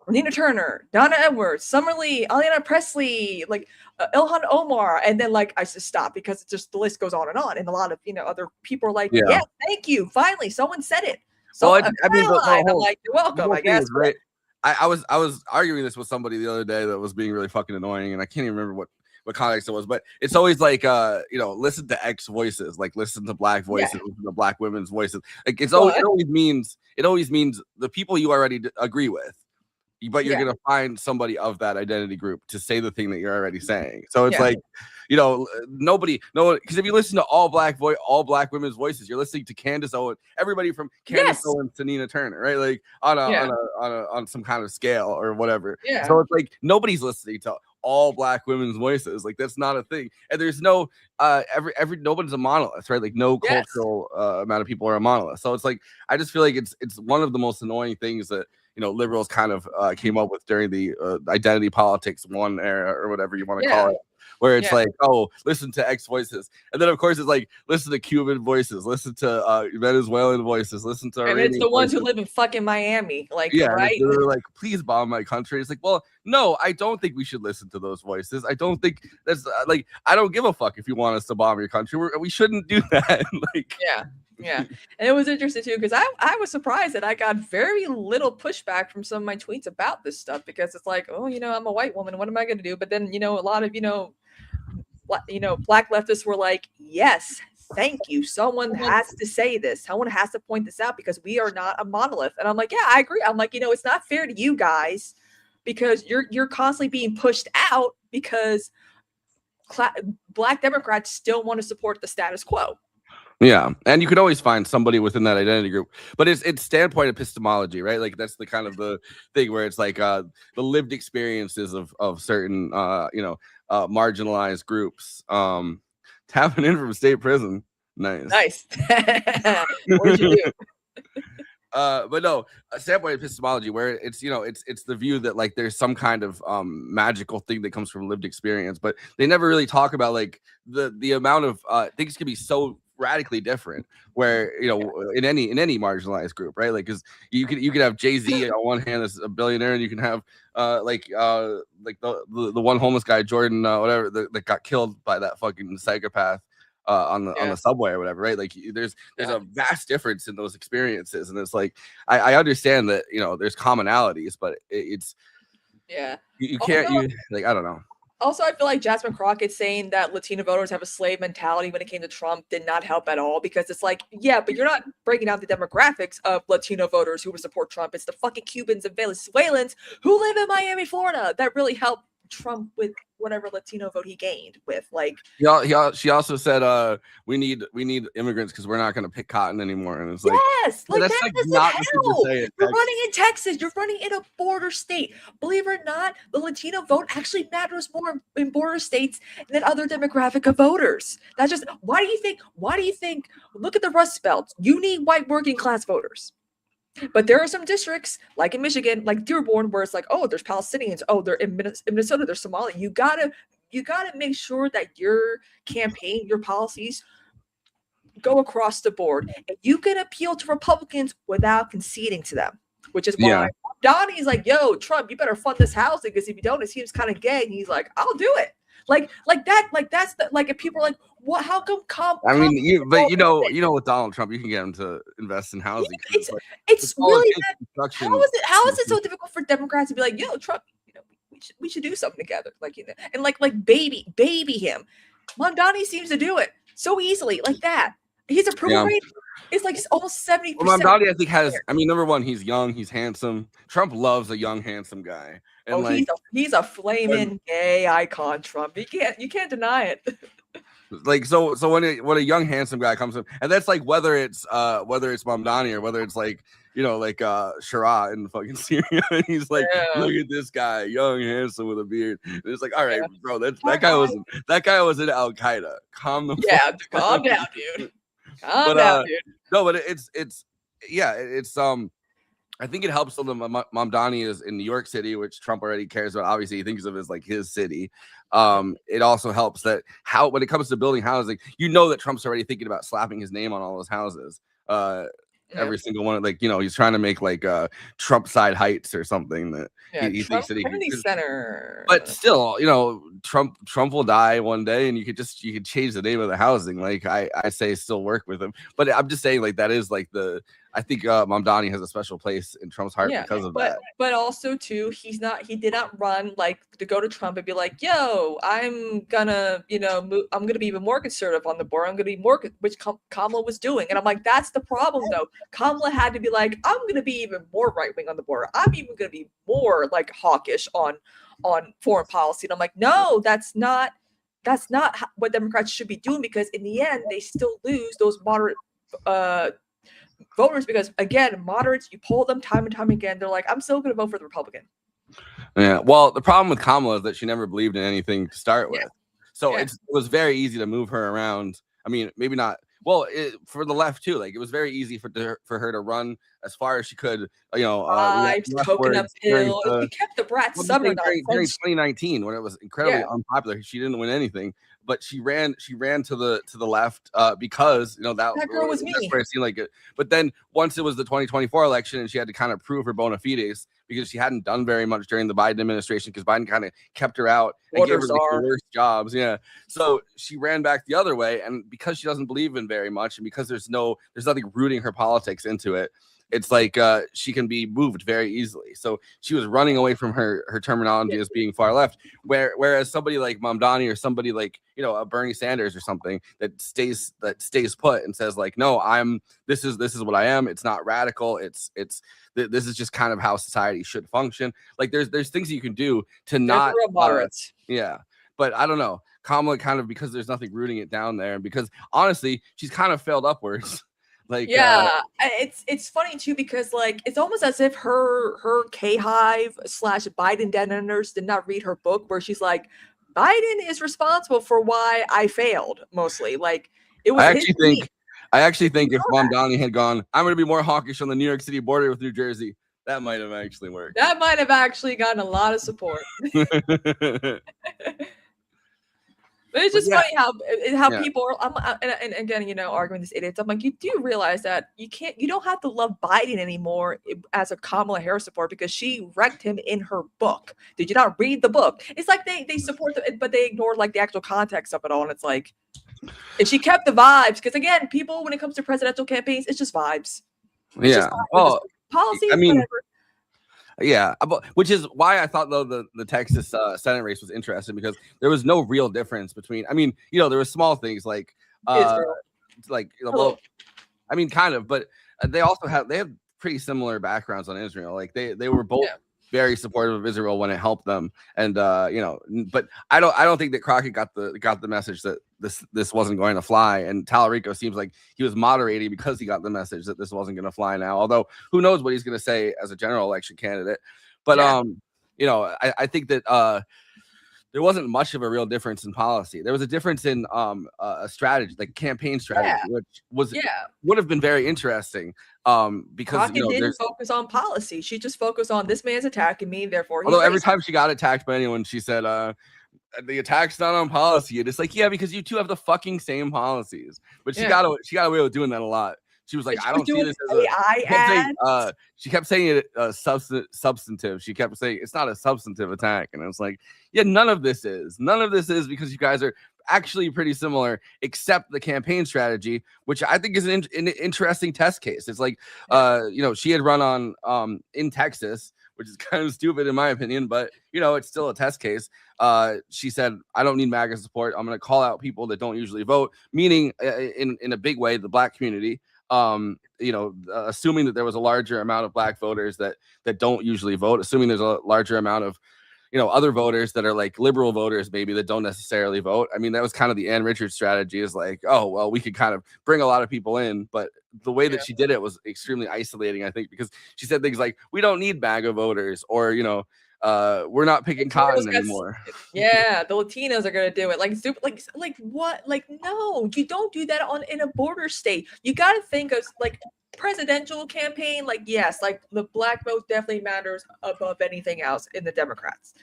Nina Turner, Donna Edwards, Summer Lee, Ayanna Pressley, like Ilhan Omar, and then like I just stop because the list goes on, and a lot of other people are like, yeah, thank you, finally someone said it. So well, I'm like, you're welcome, I guess. Right. I was arguing this with somebody the other day that was being really fucking annoying, and I can't even remember what context it was, but it's always like listen to X voices, like listen to black voices, listen to black women's voices. Like it always means the people you already agree with. But you're gonna find somebody of that identity group to say the thing that you're already saying. So it's like, nobody, because if you listen to all black women's voices, you're listening to Candace Owens, everybody from Candace Owens to Nina Turner, right? Like on some kind of scale or whatever. Yeah. So it's like nobody's listening to all black women's voices. Like that's not a thing. And there's no nobody's a monolith, right? Like no cultural amount of people are a monolith. So it's like I just feel like it's one of the most annoying things that liberals kind of came up with during the identity politics one era or whatever you want to call it, where it's like, oh, listen to X voices, and then of course it's like listen to Cuban voices, listen to Venezuelan voices, listen to Iranian it's the ones who live in fucking Miami, like right? They're like, please bomb my country. It's like, well, no, I don't think we should listen to those voices. I don't think that's like I don't give a fuck if you want us to bomb your country. We shouldn't do that. Like Yeah. And it was interesting too, because I was surprised that I got very little pushback from some of my tweets about this stuff, because it's like, oh, I'm a white woman. What am I going to do? But then, a lot of, black leftists were like, yes, thank you. Someone has to say this. Someone has to point this out because we are not a monolith. And I'm like, yeah, I agree. I'm like, it's not fair to you guys because you're constantly being pushed out because black Democrats still want to support the status quo. Yeah, and you could always find somebody within that identity group, but it's standpoint epistemology, right? Like that's the kind of the thing where it's like the lived experiences of certain marginalized groups. Tapping in from state prison, nice. What did you do? But no, a standpoint epistemology where it's, it's the view that like there's some kind of magical thing that comes from lived experience, but they never really talk about like the amount of things can be so radically different where in any marginalized group, right? Like, because you could have Jay-Z on one hand as a billionaire, and you can have like the one homeless guy, Jordan, whatever, that got killed by that fucking psychopath on the subway or whatever, right? Like there's a vast difference in those experiences, and it's like I understand that there's commonalities, but it's you can't I don't know. Also, I feel like Jasmine Crockett saying that Latino voters have a slave mentality when it came to Trump did not help at all, because it's like, yeah, but you're not breaking down the demographics of Latino voters who would support Trump. It's the fucking Cubans and Venezuelans who live in Miami, Florida, that really helped Trump with whatever Latino vote he gained with. Like, she also said we need immigrants because we're not going to pick cotton anymore, and it's like, yes, like that's that like doesn't not help. it. You're running in Texas, you're running in a border state. Believe it or not, the Latino vote actually matters more in border states than other demographic of voters. That's just why do you think look at the Rust Belt, you need white working class voters. But there are some districts, like in Michigan, like Dearborn, where it's like, oh, there's Palestinians. Oh, they're in Minnesota, they're Somali. You gotta make sure that your campaign, your policies go across the board. And you can appeal to Republicans without conceding to them, which is why Donnie's like, yo, Trump, you better fund this housing, because if you don't, it seems kind of gay. And he's like, I'll do it. That's if people are like, what? How come? I mean, you with Donald Trump, you can get him to invest in housing. It's really how is it so difficult for Democrats to be like, yo, Trump, we should do something together, and like baby him. Mamdani seems to do it so easily, like that. His approval rate is like almost 70%. Well, Mamdani, I think, has. I mean, number one, he's young, he's handsome. Trump loves a young, handsome guy. And he's a flaming gay icon, Trump. You can't deny it. Like so when a young handsome guy comes in, and that's like whether it's Mamdani or whether it's like Shara in fucking Syria, and he's like, look at this guy, young, handsome with a beard. And it's like, all right, bro, that guy was in Al Qaeda. Calm down, dude. Calm down, dude. No, but it's I think it helps that Mamdani is in New York City, which Trump already cares about. Obviously, he thinks of it as like his city. It also helps that when it comes to building housing, that Trump's already thinking about slapping his name on all those houses. Every single one, he's trying to make like Trump side heights or something that he thinks that he Kennedy Center. But still, Trump will die one day, and you could change the name of the housing. Like I say, still work with him. But I'm just saying, like, that is like I think Mamdani has a special place in Trump's heart because of that. But also too, he did not run like to go to Trump and be like, yo, I'm gonna, I'm gonna be even more conservative on the border. I'm gonna be more, which Kamala was doing. And I'm like, that's the problem though. Kamala had to be like, I'm gonna be even more right wing on the border. I'm even gonna be more like hawkish on foreign policy. And I'm like, no, that's not what Democrats should be doing, because in the end, they still lose those moderate voters, because again, moderates, you poll them time and time again, they're like, I'm still going to vote for the Republican. Yeah, well, the problem with Kamala is that she never believed in anything to start with, so it was very easy to move her around. I mean, maybe not. Well, for the left too, like it was very easy for her to run as far as she could. Coconut Hill. She kept the brat summer during 2019 when it was incredibly unpopular. She didn't win anything, but she ran to the left because that girl was me. That's where it seemed like it. But then once it was the 2024 election, and she had to kind of prove her bona fides, because she hadn't done very much during the Biden administration, because Biden kind of kept her out and gave her the worst jobs. Yeah. So she ran back the other way. And because she doesn't believe in very much, and because there's nothing rooting her politics into it, it's like she can be moved very easily. So she was running away from her terminology as being far left, whereas somebody like Mamdani or somebody like a Bernie Sanders or something that stays put and says like, no, this is what I am. It's not radical. This is just kind of how society should function. Like there's things you can do to not moderates. But I don't know. Kamala kind of, because there's nothing rooting it down there, and because honestly, she's kind of failed upwards. Like it's funny too, because like it's almost as if her K-Hive / Biden denenders did not read her book, where she's like, Biden is responsible for why I failed mostly. Like it was. I actually think if Mom Downey had gone, I'm going to be more hawkish on the New York City border with New Jersey, that might have actually worked. That might have actually gotten a lot of support. But it's just funny how people are. And again, you know, arguing these idiots. I'm like, you do realize that you don't have to love Biden anymore as a Kamala Harris supporter because she wrecked him in her book. Did you not read the book? It's like they support them, but they ignore like the actual context of it all. And it's like, and she kept the vibes because again, people when it comes to presidential campaigns, it's just vibes. It's just vibes. Oh, policies. I mean. Whatever. Yeah, which is why I thought though the Texas Senate race was interesting because there was no real difference between. I mean, you know, there were small things like well, I mean, kind of, but they have pretty similar backgrounds on Israel. Like they were both very supportive of Israel when it helped them, and you know, but I don't think that Crockett got the message that this wasn't going to fly, and Tallarico seems like he was moderating because he got the message that this wasn't going to fly now. Although who knows what he's going to say as a general election candidate, but you know, I think that there wasn't much of a real difference in policy. There was a difference in a strategy, like campaign strategy, which would have been very interesting. Because Crockett didn't focus on policy. She just focused on this man's attacking me, therefore. Although every time she got attacked by anyone, she said, "The attack's not on policy." And it's like, yeah, because you two have the fucking same policies. But she got away with doing that a lot. She was like, I don't see this as a she kept saying it substantive. She kept saying it's not a substantive attack. And I was like, yeah, none of this is because you guys are actually pretty similar, except the campaign strategy, which I think is an interesting test case. It's like, you know, she had run on in Texas, which is kind of stupid in my opinion, but you know, it's still a test case. She said, I don't need MAGA support. I'm going to call out people that don't usually vote, meaning in a big way, the Black community. You know, assuming that there was a larger amount of Black voters that don't usually vote, assuming there's a larger amount of, you know, other voters that are like liberal voters, maybe that don't necessarily vote. I mean, that was kind of the Ann Richards strategy is like, oh, well, we could kind of bring a lot of people in. But the way that she did it was extremely isolating, I think, because she said things like, we don't need MAGA voters, or, you know, we're not picking cotton anymore. Yeah, the Latinos are gonna do it. Like what? Like, no, you don't do that in a border state. You gotta think of like presidential campaign. Like, yes, like the Black vote definitely matters above anything else in the Democrats.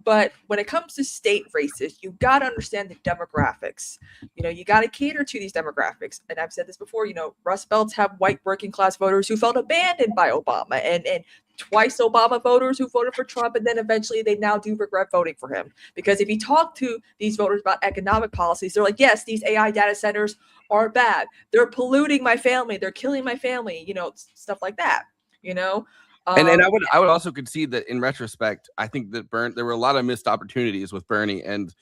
But when it comes to state races, you got to understand the demographics. You know, you got to cater to these demographics. And I've said this before, you know, Rust Belts have white working class voters who felt abandoned by Obama and twice Obama voters who voted for Trump. And then eventually they now do regret voting for him. Because if you talk to these voters about economic policies, they're like, yes, these AI data centers are bad. They're polluting my family. They're killing my family, you know, stuff like that, you know. And I would also concede that in retrospect, I think that there were a lot of missed opportunities with Bernie and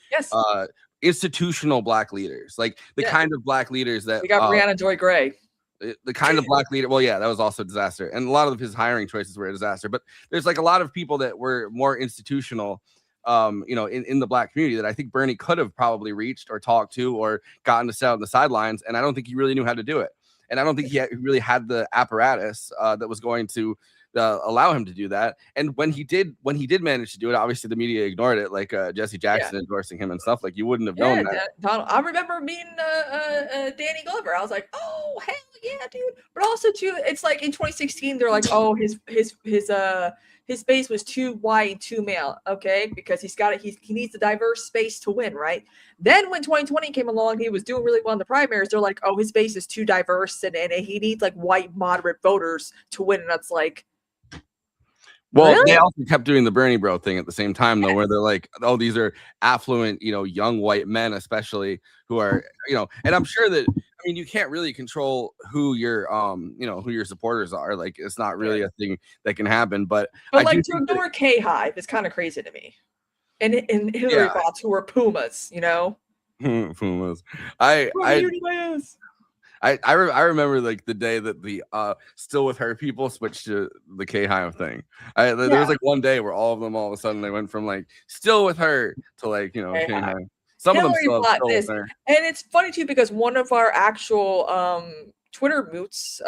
institutional Black leaders, like the kind of Black leaders that we got Brianna Joy Gray. The kind of Black leader. Well, yeah, that was also a disaster. And a lot of his hiring choices were a disaster. But there's like a lot of people that were more institutional, you know, in the Black community that I think Bernie could have probably reached or talked to or gotten to sit on the sidelines. And I don't think he really knew how to do it. And I don't think he really had the apparatus that was going to allow him to do that. And when he did manage to do it, obviously the media ignored it, like Jesse Jackson endorsing him and stuff. Like you wouldn't have known that. Donald, I remember meeting Danny Glover. I was like, oh hell yeah, dude. But also too, it's like in 2016, they're like, oh, his base was too white and too male, okay, because he needs a diverse space to win, right? Then when 2020 came along, he was doing really well in the primaries. They're like, oh, his base is too diverse and he needs like white moderate voters to win, and that's like. Well, really? They also kept doing the Bernie bro thing at the same time, though, where they're like, oh, these are affluent, you know, young white men, especially who are, you know, and I'm sure that, I mean, you can't really control who your, you know, who your supporters are. Like, it's not really a thing that can happen. But like to ignore K-Hive is kind of crazy to me. And Hillary bots who are Pumas, you know? Pumas. I remember like the day that the Still With Her people switched to the K-Hive thing. There was like one day where all of a sudden they went from like Still With Her to like, you know, K-Hive. Some of them still with her. And it's funny too because one of our actual Twitter moots,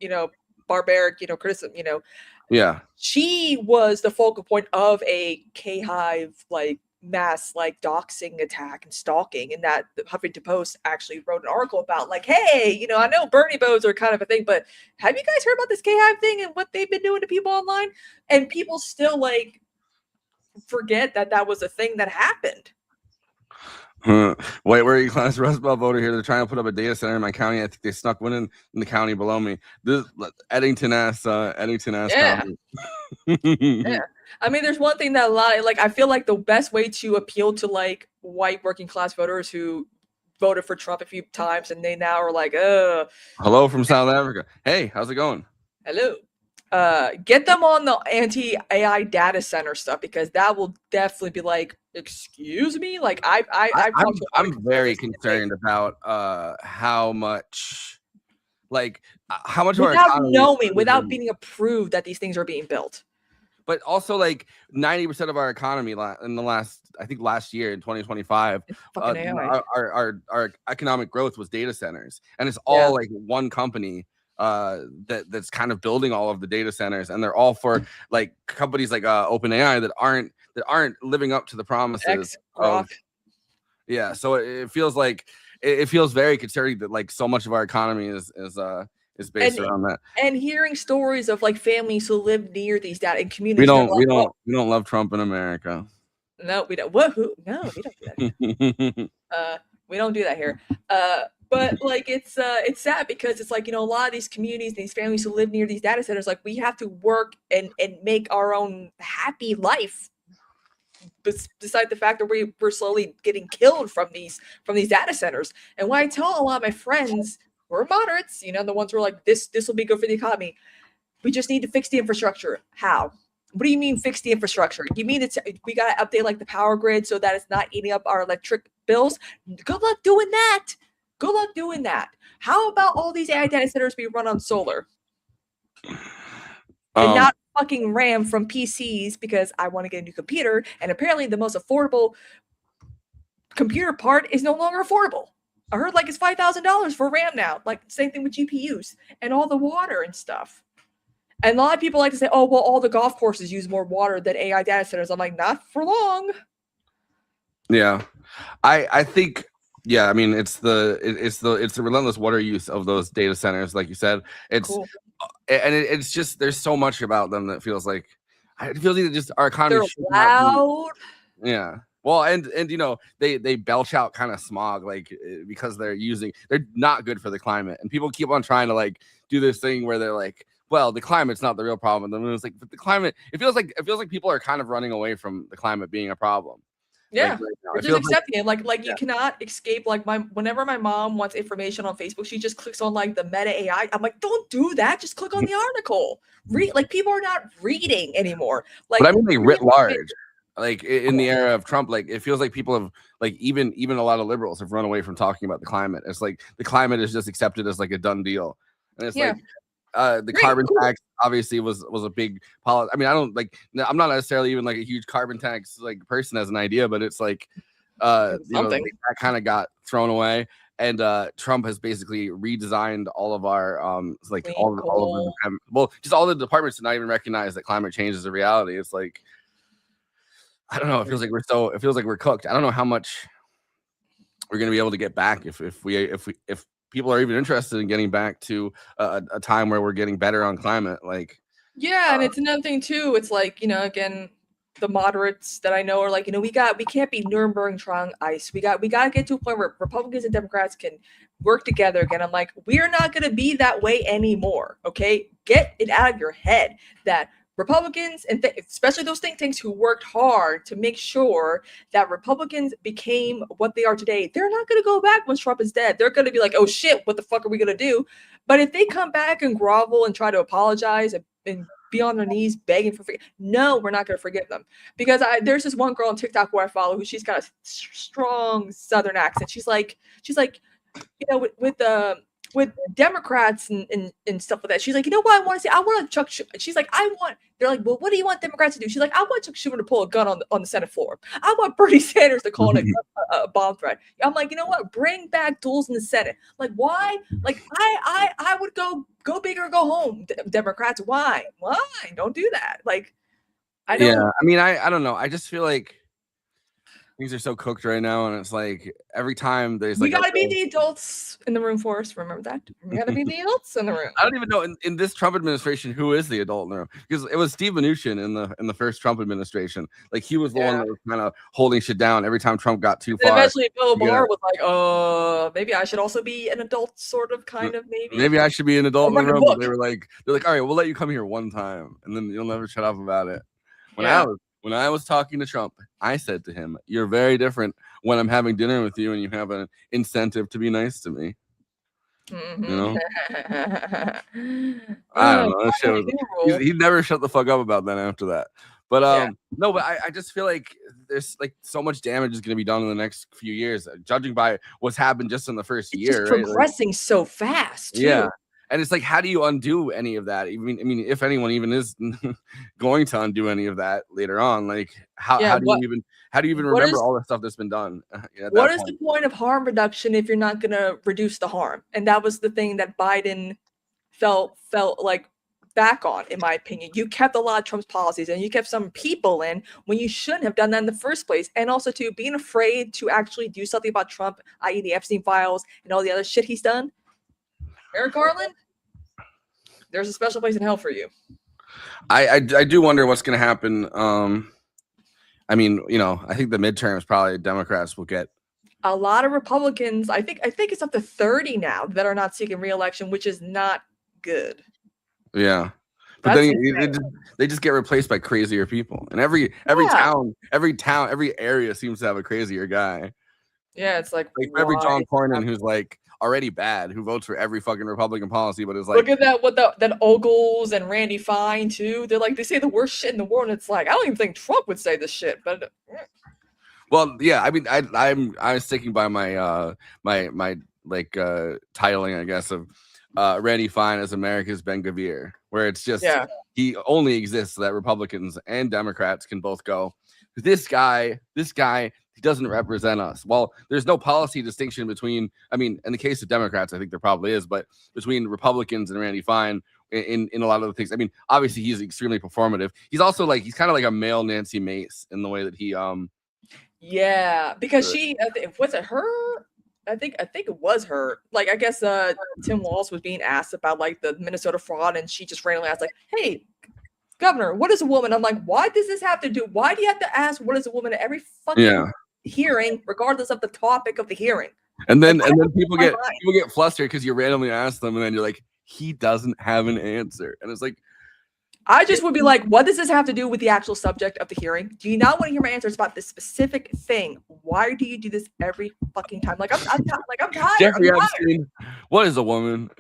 you know, barbaric, you know, criticism, you know, she was the focal point of a K-Hive like mass like doxing attack and stalking, and that the Huffington Post actually wrote an article about like, hey, you know, I know Bernie bows are kind of a thing, but have you guys heard about this K-Hive thing and what they've been doing to people online? And people still like forget that that was a thing that happened. Wait, where are you, class Rust Belt voter here? They're trying to put up a data center in my county. I think they snuck one in the county below me. This Eddington ass Yeah. county. Yeah. I mean, there's one thing that like I feel like the best way to appeal to like white working class voters who voted for Trump a few times and they now are like, hello from South Africa. Hey, how's it going? hello. Get them on the anti-AI data center stuff, because that will definitely be like, excuse me, like I'm very concerned about how much of our without economy knowing, without being approved that these things are being built. But also, like 90% of our economy in the last year in 2025, our economic growth was data centers, and it's all like one company that's kind of building all of the data centers, and they're all for like companies like OpenAI that aren't living up to the promises of. Yeah, so it feels like it feels very concerning that like so much of our economy is based around that. And hearing stories of like families who live near these data and communities. We don't love Trump in America. No, we don't. What? Who? No, we don't do that here. We don't do that here. But like it's sad because it's like, you know, a lot of these communities, these families who live near these data centers, like we have to work and make our own happy life. Beside the fact that we're slowly getting killed from these data centers. And when I tell a lot of my friends who are moderates, you know, the ones who are like, this will be good for the economy, we just need to fix the infrastructure. How? What do you mean fix the infrastructure? You mean we got to update like the power grid so that it's not eating up our electric bills? Good luck doing that. Good luck doing that. How about all these AI data centers be run on solar? And not fucking RAM from PCs, because I want to get a new computer, and apparently the most affordable computer part is no longer affordable. I heard like it's $5,000 for RAM now. Like same thing with GPUs and all the water and stuff. And a lot of people like to say, oh, well, all the golf courses use more water than AI data centers. I'm like, not for long. Yeah, I think. Yeah, I mean it's the relentless water use of those data centers, like you said. It's cool. And it's just there's so much about them that feels like it feels like just our economy. They're loud. Yeah. Well, and you know they belch out kind of smog like because they're not good for the climate, and people keep on trying to like do this thing where they're like, well, the climate's not the real problem. And it's like, but the climate. It feels like people are kind of running away from the climate being a problem. Yeah, like, just accepting it. Like you cannot escape. Like whenever my mom wants information on Facebook, she just clicks on like the Meta AI. I'm like, don't do that. Just click on the article. Read. Like people are not reading anymore. Like, but I mean, like writ large. Like in the era of Trump, like it feels like people have like even a lot of liberals have run away from talking about the climate. It's like the climate is just accepted as like a done deal, and it's like. The carbon tax obviously was a big policy. I mean, I'm not necessarily even like a huge carbon tax like person as an idea, but it's like you know, like, that kind of got thrown away. And Trump has basically redesigned all of our like all of the departments to not even recognize that climate change is a reality. It's like I don't know. It feels like we're cooked. I don't know how much we're gonna be able to get back if people are even interested in getting back to a time where we're getting better on climate. Like, yeah, and it's another thing too. It's like, you know, again, the moderates that I know are like, you know, we can't be Nuremberg trying ice. We got to get to a point where Republicans and Democrats can work together again. I'm like, we're not going to be that way anymore. Okay, get it out of your head that Republicans and especially those think tanks who worked hard to make sure that Republicans became what they are today, they're not going to go back when Trump is dead. They're going to be like, oh shit, what the fuck are we going to do? But if they come back and grovel and try to apologize and be on their knees begging for no, we're not going to forgive them. Because there's this one girl on TikTok who I follow who she's got a strong Southern accent. She's like, you know, with Democrats and stuff like that. She's like, you know what I want to see? I want Chuck Schumer. She's like, they're like, well, what do you want Democrats to do? She's like, I want Chuck Schumer to pull a gun on the Senate floor. I want Bernie Sanders to call it a bomb threat. I'm like, you know what? Bring back duels in the Senate. Like, why? Like, I would go big or go home. Democrats, why? Don't do that. Like, I don't. Yeah, I mean, I don't know. I just feel like Things are so cooked right now, and it's like every time there's We like gotta be the adults in the room for us. Remember that. We gotta be the adults in the room. I don't even know in this Trump administration who is the adult in the room, because it was Steve Mnuchin in the first Trump administration. Like he was the one that was kind of holding shit down every time Trump got too And far. eventually Bill Barr was like, maybe I should also be an adult, sort of, kind of, maybe. Maybe I should be an adult in the Write a room. But book. they're like, all right, we'll let you come here one time, and then you'll never shut up about it. When I was talking to Trump, I said to him, "You're very different when I'm having dinner with you and you have an incentive to be nice to me." Mm-hmm. You know? I don't know. That shit was, he never shut the fuck up about that after that. But no, but I just feel like there's like so much damage is going to be done in the next few years, judging by what's happened just in the first year. It's progressing so fast, too. Yeah. And it's like, how do you undo any of that? I mean, if anyone even is going to undo any of that later on, like how do you even remember all the stuff that's been done? What is the point of harm reduction if you're not going to reduce the harm? And that was the thing that Biden felt like back on, in my opinion. You kept a lot of Trump's policies and you kept some people in when you shouldn't have done that in the first place. And also to being afraid to actually do something about Trump, i.e. the Epstein files and all the other shit he's done. Merrick Garland, there's a special place in hell for you. I do wonder what's going to happen. I mean, I think the midterms probably Democrats will get a lot of Republicans. I think it's up to 30 now that are not seeking re-election, which is not good. Yeah, but then they just get replaced by crazier people, and every town, every area seems to have a crazier guy. Yeah, it's like every John Cornyn who's like already bad, who votes for every fucking Republican policy, but is like, look at that Ogles and Randy Fine too. They're like, they say the worst shit in the world, and it's like, I don't even think Trump would say this shit, but well, yeah, I mean, I'm sticking by my my titling, I guess, of Randy Fine as America's Ben Gvir, where it's just he only exists so that Republicans and Democrats can both go, this guy, he doesn't represent us. Well, there's no policy distinction between, I mean, in the case of Democrats, I think there probably is, but between Republicans and Randy Fine in a lot of the things. I mean, obviously he's extremely performative. He's also like, he's kind of like a male Nancy Mace in the way that he yeah, because was it her? I think it was her. Like, I guess Tim Walz was being asked about like the Minnesota fraud, and she just randomly asked like, "Hey, Governor, what is a woman?" I'm like, why does this have to do? Why do you have to ask what is a woman at every fucking hearing, regardless of the topic of the hearing? And then people get flustered because you randomly ask them, and then you're like, he doesn't have an answer, and it's like, I just would be like, what does this have to do with the actual subject of the hearing? Do you not want to hear my answers about this specific thing? Why do you do this every fucking time? Like, I'm tired. Jeffrey Epstein, what is a woman?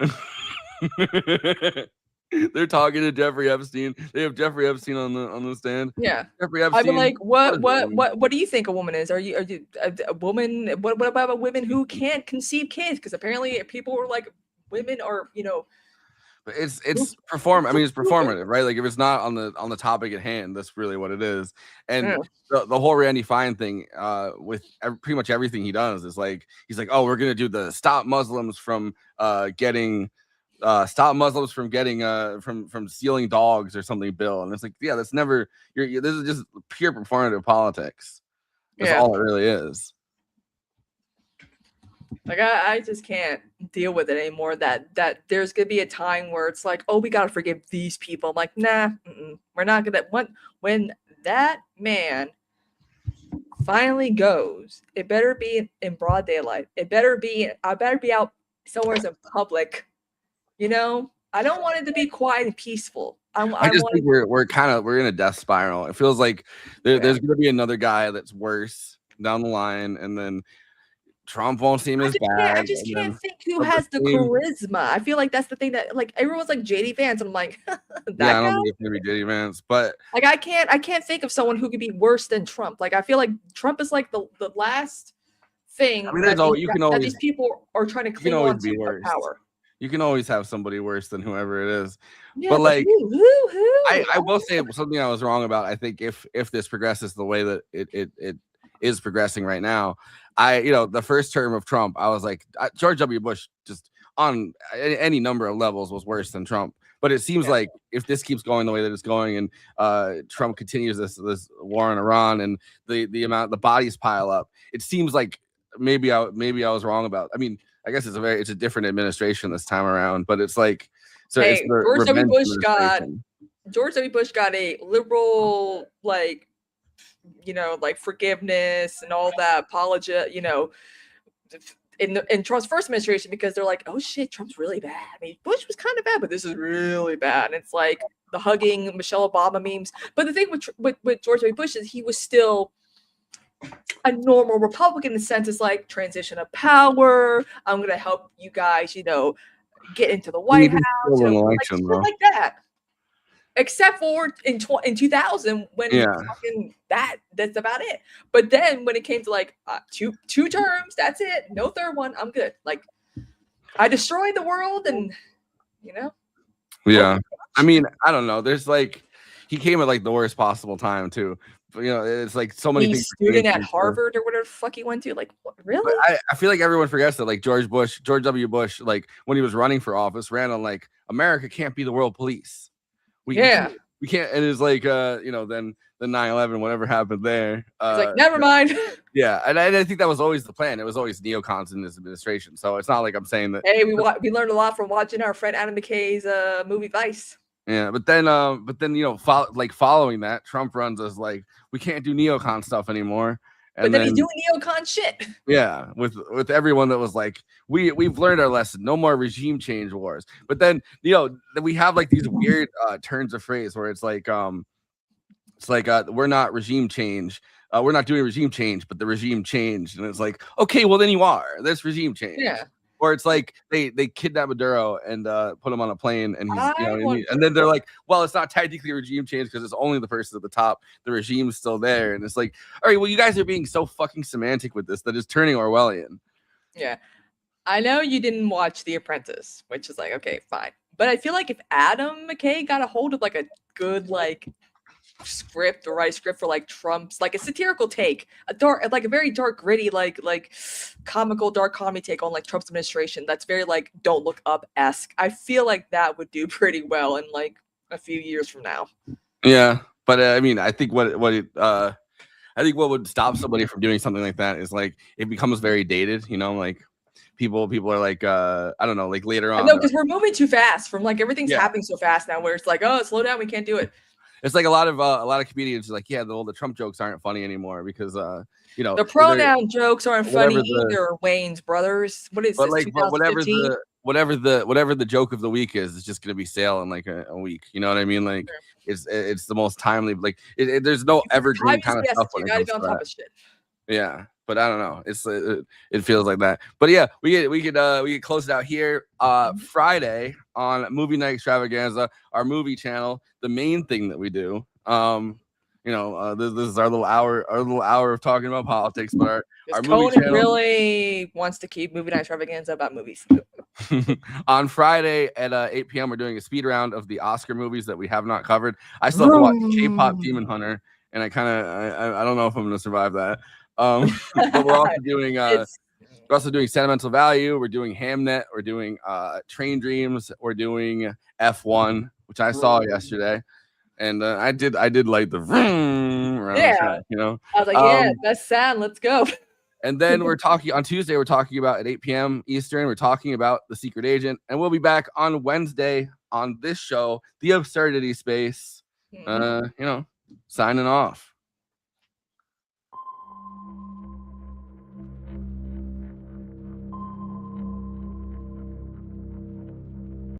They're talking to Jeffrey Epstein. They have Jeffrey Epstein on the stand. Yeah, Jeffrey Epstein. I'd be like, what do you think a woman is? Are you a woman? What about women who can't conceive kids? Because apparently people were like, women are, It's it's performative, right? Like if it's not on the topic at hand, that's really what it is. And the whole Randy Fine thing, with pretty much everything he does is like, he's like, oh, we're gonna do the stop Muslims from getting from stealing dogs or something bill, and it's like, yeah, that's never. This is just pure performative politics. That's all it really is. Like I just can't deal with it anymore. That there's gonna be a time where it's like, oh, we gotta forgive these people. I'm like, nah, we're not gonna. When that man finally goes, it better be in broad daylight. I better be out somewhere in public. I don't want it to be quiet and peaceful. I just think we're in a death spiral. It feels like there's gonna be another guy that's worse down the line, and then Trump won't seem as bad. I just can't think who has the charisma. I feel like that's the thing that, like, everyone's like JD Vance, and I'm like, I don't think it's gonna be JD Vance, but like I can't think of someone who could be worse than Trump. Like I feel like Trump is like the last thing. I mean, these people are trying to cling on to power. You can always have somebody worse than whoever it is. Yeah, but like, who? I will say something I was wrong about. I think if this progresses the way that it is progressing right now, the first term of Trump, I was like, George W. Bush just on any number of levels was worse than Trump. But it seems like if this keeps going the way that it's going, and Trump continues this war on Iran, and the bodies pile up, it seems like maybe I was wrong about. I mean, I guess it's a different administration this time around, but it's like it's the George W. revenge Bush got a liberal like forgiveness and all that apology, in Trump's first administration, because they're like, oh shit, Trump's really bad. I mean, Bush was kind of bad, but this is really bad. And it's like the hugging Michelle Obama memes. But the thing with George W. Bush is he was still a normal Republican in the sense it's like transition of power. I'm going to help you guys, get into the White House, like that. Except for in 2000 when that's about it. But then when it came to like two terms, that's it. No third one. I'm good. Like I destroyed the world, and Yeah, I mean, I don't know. There's like he came at like the worst possible time too. But, it's like so many things. Student at Harvard or whatever the fuck he went to. Like what, really? I feel like everyone forgets that like George W. Bush, like when he was running for office, ran on like America can't be the world police. We can't, and it's like then the 9/11, whatever happened there. It's like never mind. Yeah, and I think that was always the plan. It was always neocons in this administration. So it's not like I'm saying that. Hey, we learned a lot from watching our friend Adam McKay's movie Vice. Yeah, but then following that, Trump runs as like we can't do neocon stuff anymore. And then he's doing neocon shit. Yeah, with everyone that was like, we've learned our lesson. No more regime change wars. But then we have like these weird turns of phrase where it's like we're not regime change. We're not doing regime change, but the regime changed, and it's like, okay, well then you are. There's regime change. Yeah. Or it's like they kidnap Maduro and put him on a plane, and he's and then they're like, well, it's not technically regime change because it's only the person at the top. The regime's still there, and it's like, all right, well, you guys are being so fucking semantic with this that it's turning Orwellian. Yeah, I know you didn't watch The Apprentice, which is like, okay, fine, but I feel like if Adam McKay got a hold of like a good script or script for like Trump's like a satirical take, a very dark, gritty, like comical dark comedy take on like Trump's administration that's very like Don't Look Up-esque. I feel like that would do pretty well in like a few years from now. Yeah, but I mean, I think what would stop somebody from doing something like that is like it becomes very dated, like people are like I don't know, like later on. No, because we're moving too fast from like everything's happening so fast now where it's like, oh, slow down, we can't do it. It's like a lot of comedians are like, yeah, the Trump jokes aren't funny anymore because the pronoun jokes aren't funny either. Wayne's brothers. What is this? But whatever the joke of the week is, it's just gonna be sale in like a week. You know what I mean? Like it's the most timely. Like there's no evergreen kind of stuff. You gotta be on top of shit. Yeah, but I don't know. It feels like that. But yeah, we could close it out here. Friday on Movie Night Extravaganza, our movie channel. The main thing that we do. This is our little hour of talking about politics. But our movie channel really wants to keep Movie Night Extravaganza about movies. On Friday at 8 p.m. we're doing a speed round of the Oscar movies that we have not covered. I still have to watch K-pop Demon Hunter, and I don't know if I'm going to survive that. But we're also doing Sentimental Value. We're doing Hamnet. We're doing Train Dreams. We're doing F1, which I saw yesterday, and I did like the vroom around the track, I was like, that's sad. Let's go. And then we're talking on Tuesday. We're talking about at 8 p.m. Eastern. We're talking about The Secret Agent, and we'll be back on Wednesday on this show, The Absurdity Space. Signing off.